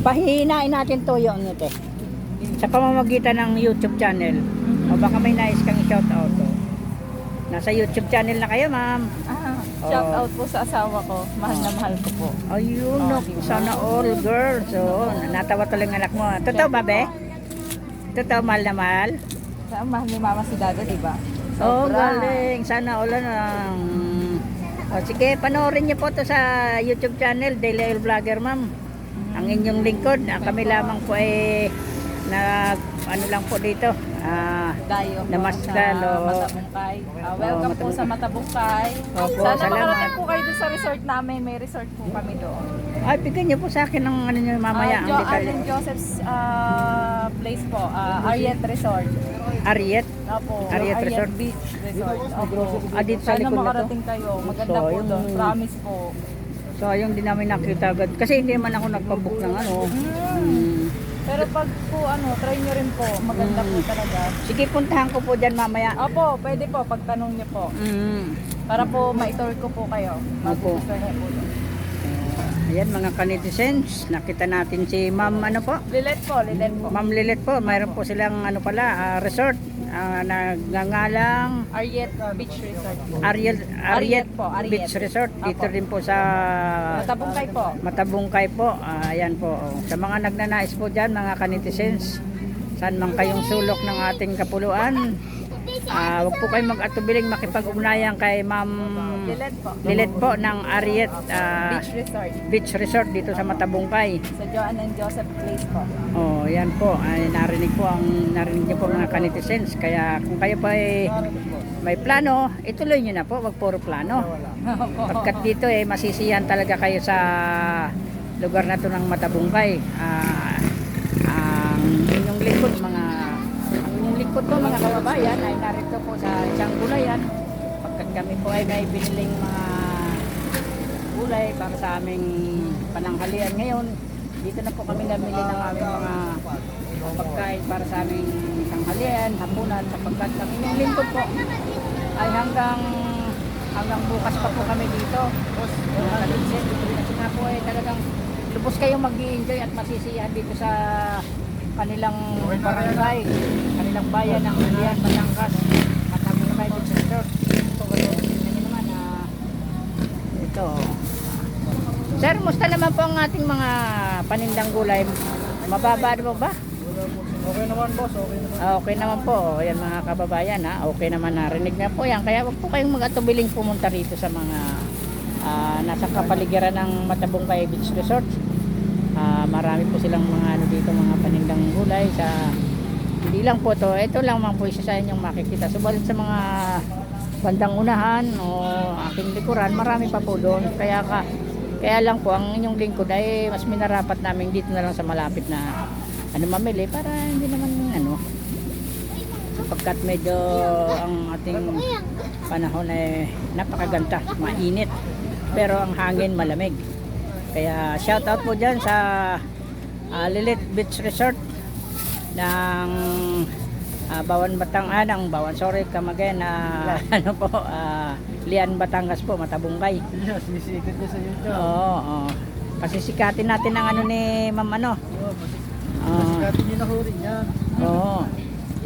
Pahihinain natin to yung te. Sa pamamagitan ng YouTube channel. O baka may nais kang i-shout out to. Nasa YouTube channel na kayo, ma'am. Shout out po sa asawa ko. Mahal na mahal ko po. Ayun, sana all girls. So, natawa talagang anak mo. Totoo ba, be? Totoo, mahal na mahal? Mahal ni mama si dada, diba? Oh, galing. Sana all lang. O, sige, panoorin niyo po to sa YouTube channel, Daily Oil Vlogger, ma'am. Ang inyong lingkod. Kami lamang po ay ano lang po dito. Dayo po Namasdal, sa Matabungkay. Welcome po sa Matabungkay. Opo, Sana salamat. makarating po kayo doon sa resort namin. May resort po kami doon. Ay, bigyan niyo po sa akin ng ano niyo mamaya. Ang detalye. Allen Joseph's place po. Ariet Resort. Ariet? Opo. Ariet Resort? Beach Resort. Opo. Dito sa Sana likod na to? makarating kayo. Maganda So, po yung- doon. Promise po. So, yung di namin nakita agad. Kasi hindi man ako nagpabook ng ano. Pero pag po try nyo rin po. Maganda po talaga. Sige, puntahan ko po dyan mamaya. Opo, pwede po. Pagtanong nyo po. Para po ma-tour ko po kayo. Opo. Magugustuhan nyo po doon. Ayan mga kanitizens, nakita natin si Ma'am ano po? Lilet po, Lilet po. Ma'am Lilet po, mayroon po silang ano pala, resort. Nagngangalang Ariet Beach Resort po. Ariet po, Ariet. Beach Resort. Dito Apo. rin po sa Matabungkay po. Matabungkay po. Ayan po. Sa mga nagnanais po dyan, mga kanitizens, saan man kayong sulok ng ating kapuluan, huwag po kayong mag-atubiling makipag-ugnayan kay Ma'am Lilet po. Lilet po ng Ariet Beach Resort. Beach Resort dito sa Matabungkay. Sa Joan and Joseph Place po. Oh, yan po. Ay, narinig niyo po mga kanitizens. Kaya kung kayo po ay may plano, ituloy niyo na po. Wag puro plano. Pagkat dito masisiyan talaga kayo sa lugar na to ng Matabungkay. Ang inyong lingkod po mga kababayan ay narito po sa isang gulayan. Pagkat kami po ay may biniling mga gulay para sa aming pananghalian ngayon. Dito na po kami namili ng aming mga pagkain para sa aming tanghalian, hapunan, sapagkat ang inyong lingkod po ay hanggang bukas pa po kami dito. Kasi nga po ay talagang lubos kayong mag-i-enjoy at masisiyahan dito sa kanilang barangay, kanilang bayan ng Alian, Batangas, Matabungkay Beach Resort. Ito naman ito. Sir, musta naman po ang ating mga panindang gulay? Mababa mo ba? Okay naman boss, okay naman. Okay naman po. Yan mga kababayan okay naman, narinig na po yan. Kaya wag po kayong mag-atubiling pumunta rito sa mga nasa kapaligiran ng Matabungkay Beach Resort. Marami po silang mga dito, mga panindang gulay sa hindi lang po to. Ito lang mga po isa sa inyong makikita. Subalit sa mga bandang unahan o aking likuran, marami pa po doon. Kaya lang po ang inyong lingkod ay mas minarapat namin dito na lang sa malapit na mamili para hindi naman sapagkat medyo ang ating panahon ay napakaganda, mainit, pero ang hangin malamig. Kaya shout out po dyan sa Lilet Beach Resort ng Camaguen Lian, Batangas po, Matabungkay. Yes, sisikat niya sa YouTube. Oo. Pasisikatin natin ang ni Ma'am Pasikatin niyo na ho rin yan. Oo.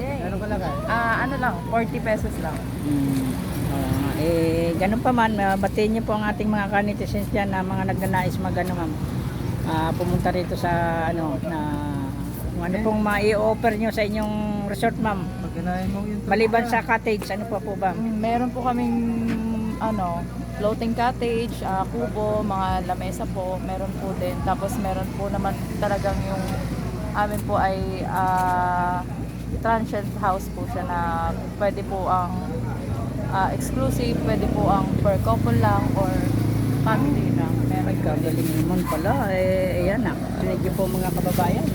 Ano kalagay? Ano lang, 40 pesos lang. Ganun pa man, batiin niyo po ang ating mga kanitizens dyan na mga nagnanais ma'am. Pumunta rito sa kung ano pong mai-offer niyo sa inyong resort, ma'am. Pag ganahin mong yun. Maliban sa cottage, ano pa po ba? Meron po kaming floating cottage, kubo, mga lamesa po, meron po din. Tapos meron po naman talagang yung amin po ay transient house po siya na pwede po ang exclusive, pwede po ang per couple lang or family lang. Ay, kagaling naman pala. Ayan Rinig niyo po mga kababayan.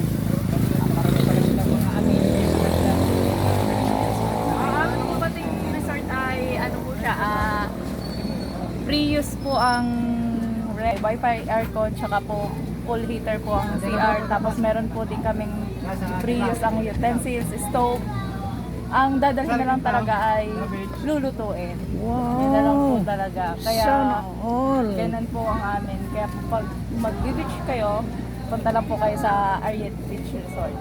Marami pala silang mga amin. Ang po bating resort ay po siya, free use po ang wifi, aircon, tsaka po full heater po ang CR. Tapos meron po din kaming free use ang utensils, stove. Ang dadalhin na lang talaga ay lulutuin. Wow! Yun na lang po talaga. Kaya Sana all. ganun po ang amin. Kaya pag mag-beach kayo, punta lang po kayo sa Ariet Beach Resort.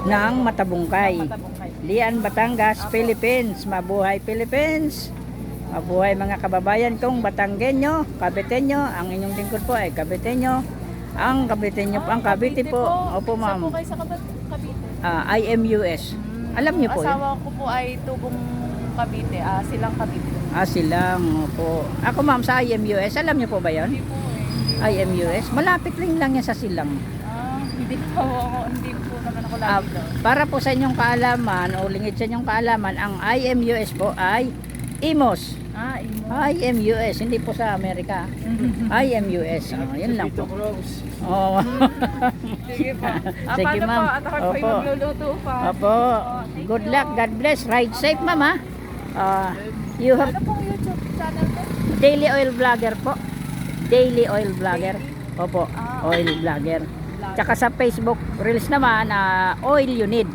ng Matabungkay. Matabungkay. Lian, Batangas, Philippines. Mabuhay Philippines. Mabuhay mga kababayan kong Batanggenyo, Kabitenyo. Ang inyong lingkod po ay Kabitenyo. Ang Kabitenyo po, ang Cavite po. Opo, Saan ma'am. po kayo sa Cavite? IMUS. Alam niyo po yun? Asawa ko po ay tubong Cavite, silang Cavite. Silang. Opo. Ako ma'am sa IMUS. Alam niyo po ba yun? Hindi po eh. IMUS. Malapit lang yan sa silang. Hindi po ako, hindi po naman ako Ah, lagi doon. para po sa inyong kaalaman o lingid sa inyong kaalaman, ang IMUS po ay IMOS. Imo. IMUS, hindi po sa Amerika. IMUS. Yun lang po. Vito Cruz. Oh. Sige po. Sige, Paano ma'am. po? At ako po Opo. yung magluluto pa. Opo. Thank Good you. luck. God bless. Ride safe, mama. You have Ano pong YouTube channel po? Daily Oil Vlogger po. Daily Oil Vlogger. Opo. Ah. Oil Vlogger. Tsaka sa Facebook Reels naman, Oil You Need.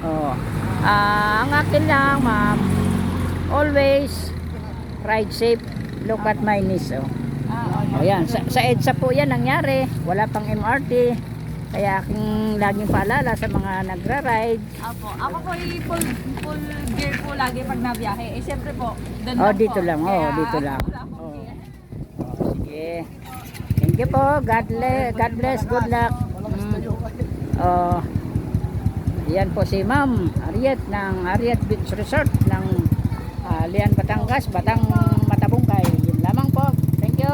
Oh. Ang akin lang, ma'am, always ride safe. Look at my niece. Oh, yan. Sa EDSA po yan nangyari. Wala pang MRT. Kaya aking laging paalala sa mga nagra-ride. Apo. Ako po ay full gear po lagi pag nabiyahe. Eh syempre po, doon Oh, lang dito po. lang. Oh, Kaya dito lang. wala akong Oh. gear. Sige. Thank you po. God bless. Good luck. Oh. Yan po si Ma'am Ariet ng Ariet Beach Resort ng Lian, Batangas, Matabungkay. Yun lamang po. Thank you.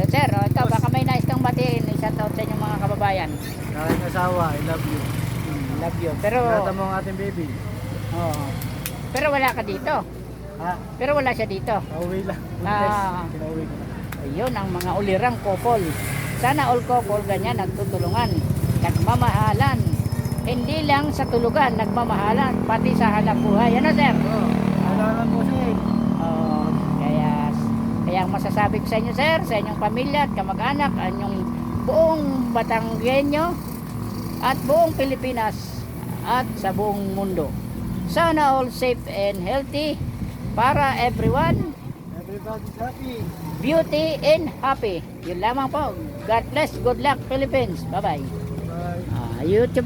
Sir, ikaw baka may nais kang batiin. I-shoutout sa inyong mga kababayan. Aking asawa, I love you. Love you. Pero Nata mo ang ating baby. oh. Pero wala ka dito. Ha? Pero wala siya dito. Pauwi lang. Ah. Kinauwi ko. Ayun ang mga ulirang couple. Sana all couple ganyan nagtutulungan, nagmamahalan. Hindi lang sa tulugan, nagmamahalan, pati sa hanap buhay. Ano, sir? Kailangan mo siya eh. Oh, kaya ang masasabi ko sa inyo, sir, sa inyong pamilya at kamag-anak, anyong buong Batanggenyo at buong Pilipinas at sa buong mundo. Sana all safe and healthy para everyone. Everybody's happy. Beauty and happy. Yun lamang po. God bless. Good luck, Philippines. Bye-bye. Bye. YouTube